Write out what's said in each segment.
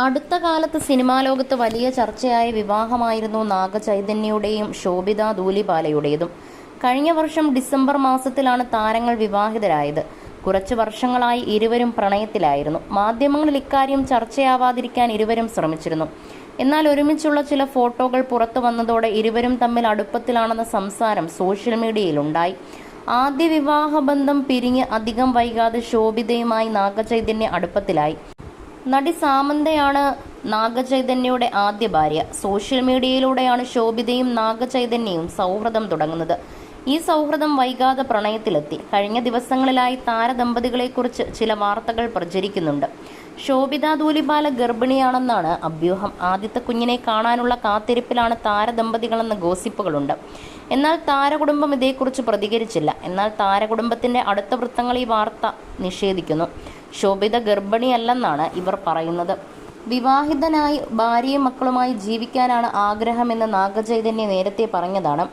അടുത്ത കാലത്ത് സിനിമാ ലോകത്ത് വലിയ ചർച്ചയായ വിവാഹമായിരുന്നു നാഗചൈതന്യയുടെയും ശോഭിത ധൂലിപാലയുടേതും. കഴിഞ്ഞ വർഷം ഡിസംബർ മാസത്തിലാണ് താരങ്ങൾ വിവാഹിതരായത്. കുറച്ചു വർഷങ്ങളായി ഇരുവരും പ്രണയത്തിലായിരുന്നു. മാധ്യമങ്ങളിൽ ഇക്കാര്യം ചർച്ചയാവാതിരിക്കാൻ ഇരുവരും ശ്രമിച്ചിരുന്നു. എന്നാൽ ഒരുമിച്ചുള്ള ചില ഫോട്ടോകൾ പുറത്തു വന്നതോടെ ഇരുവരും തമ്മിൽ അടുപ്പത്തിലാണെന്ന സംസാരം സോഷ്യൽ മീഡിയയിലുണ്ടായി. ആദ്യ വിവാഹബന്ധം പിരിഞ്ഞ് അധികം വൈകാതെ ശോഭിതയുമായി നാഗചൈതന്യ അടുപ്പത്തിലായി. നടി സാമന്തയാണ് നാഗചൈതന്യയുടെ ആദ്യ ഭാര്യ. സോഷ്യൽ മീഡിയയിലൂടെയാണ് ശോഭിതയും നാഗചൈതന്യയും സൗഹൃദം തുടങ്ങുന്നത്. ഈ സൗഹൃദം വൈകാതെ പ്രണയത്തിലെത്തി. കഴിഞ്ഞ ദിവസങ്ങളിലായി താരദമ്പതികളെക്കുറിച്ച് ചില വാർത്തകൾ പ്രചരിക്കുന്നുണ്ട്. ശോഭിത ധൂലിപാല ഗർഭിണിയാണെന്നാണ് അഭ്യൂഹം. ആദ്യത്തെ കുഞ്ഞിനെ കാണാനുള്ള കാത്തിരിപ്പിലാണ് താരദമ്പതികളെന്ന ഗോസിപ്പുകളുണ്ട്. എന്നാൽ താരകുടുംബം ഇതേക്കുറിച്ച് പ്രതികരിച്ചില്ല. എന്നാൽ താരകുടുംബത്തിന്റെ അടുത്ത വൃത്തങ്ങൾ ഈ വാർത്ത നിഷേധിക്കുന്നു. ശോഭിത ഗർഭിണിയല്ലെന്നാണ് ഇവർ പറയുന്നത്. വിവാഹിതനായി ഭാര്യയും മക്കളുമായി ജീവിക്കാനാണ് ആഗ്രഹമെന്ന് നാഗചൈതന്യ നേരത്തെ പറഞ്ഞതാണ്.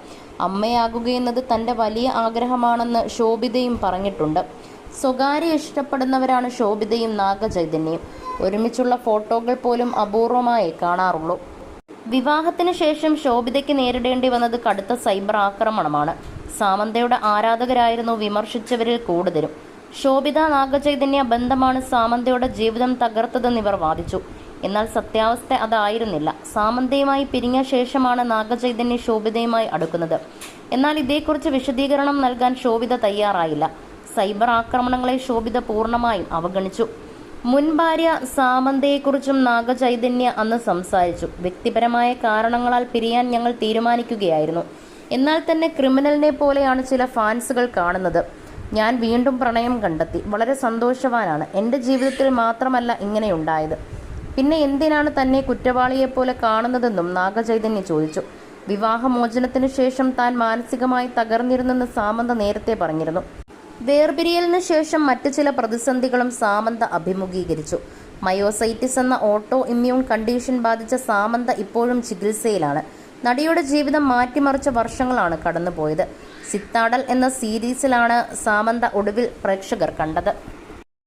അമ്മയാകുകയെന്നത് തൻ്റെ വലിയ ആഗ്രഹമാണെന്ന് ശോഭിതയും പറഞ്ഞിട്ടുണ്ട്. സ്വകാര്യ ഇഷ്ടപ്പെടുന്നവരാണ് ശോഭിതയും നാഗചൈതന്യയും. ഒരുമിച്ചുള്ള ഫോട്ടോകൾ പോലും അപൂർവമായി കാണാറുള്ളൂ. വിവാഹത്തിന് ശേഷം ശോഭിതയ്ക്ക് നേരിടേണ്ടി വന്നത് കടുത്ത സൈബർ ആക്രമണമാണ്. സാമന്തയുടെ ആരാധകരായിരുന്നു വിമർശിച്ചവരിൽ കൂടുതലും. ശോഭിത നാഗചൈതന്യ ബന്ധമാണ് സാമന്തയുടെ ജീവിതം തകർത്തതെന്ന് ഇവർ വാദിച്ചു. എന്നാൽ സത്യാവസ്ഥ അതായിരുന്നില്ല. സാമന്തയുമായി പിരിഞ്ഞ ശേഷമാണ് നാഗചൈതന്യ ശോഭിതയുമായി അടുക്കുന്നത്. എന്നാൽ ഇതേക്കുറിച്ച് വിശദീകരണം നൽകാൻ ശോഭിത തയ്യാറായില്ല. സൈബർ ആക്രമണങ്ങളെ ശോഭിത പൂർണ്ണമായും അവഗണിച്ചു. മുൻ ഭാര്യ സാമന്തയെക്കുറിച്ചും നാഗചൈതന്യ അന്ന് സംസാരിച്ചു. വ്യക്തിപരമായ കാരണങ്ങളാൽ പിരിയാൻ ഞങ്ങൾ തീരുമാനിക്കുകയായിരുന്നു. എന്നാൽ തന്നെ ക്രിമിനലിനെ പോലെയാണ് ചില ഫാൻസുകൾ കാണുന്നത്. ഞാൻ വീണ്ടും പ്രണയം കണ്ടെത്തി. വളരെ സന്തോഷവാനാണ്. എൻ്റെ ജീവിതത്തിൽ മാത്രമല്ല ഇങ്ങനെയുണ്ടായത്. പിന്നെ എന്തിനാണ് തന്നെ കുറ്റവാളിയെപ്പോലെ കാണുന്നതെന്നും നാഗചൈതന്യ ചോദിച്ചു. വിവാഹമോചനത്തിനു ശേഷം താൻ മാനസികമായി തകർന്നിരുന്നെന്ന് സാമന്ത നേരത്തെ പറഞ്ഞിരുന്നു. വേർപിരിയലിന് ശേഷം മറ്റ് ചില പ്രതിസന്ധികളും സാമന്ത അഭിമുഖീകരിച്ചു. മയോസൈറ്റിസ് എന്ന ഓട്ടോ ഇമ്മ്യൂൺ കണ്ടീഷൻ ബാധിച്ച സാമന്ത ഇപ്പോഴും ചികിത്സയിലാണ്. നടിയുടെ ജീവിതം മാറ്റിമറിച്ച വർഷങ്ങളാണ് കടന്നുപോയത്. സിത്താടൽ എന്ന സീരീസിലാണ് സാമന്ത ഒടുവിൽ പ്രേക്ഷകർ കണ്ടത്.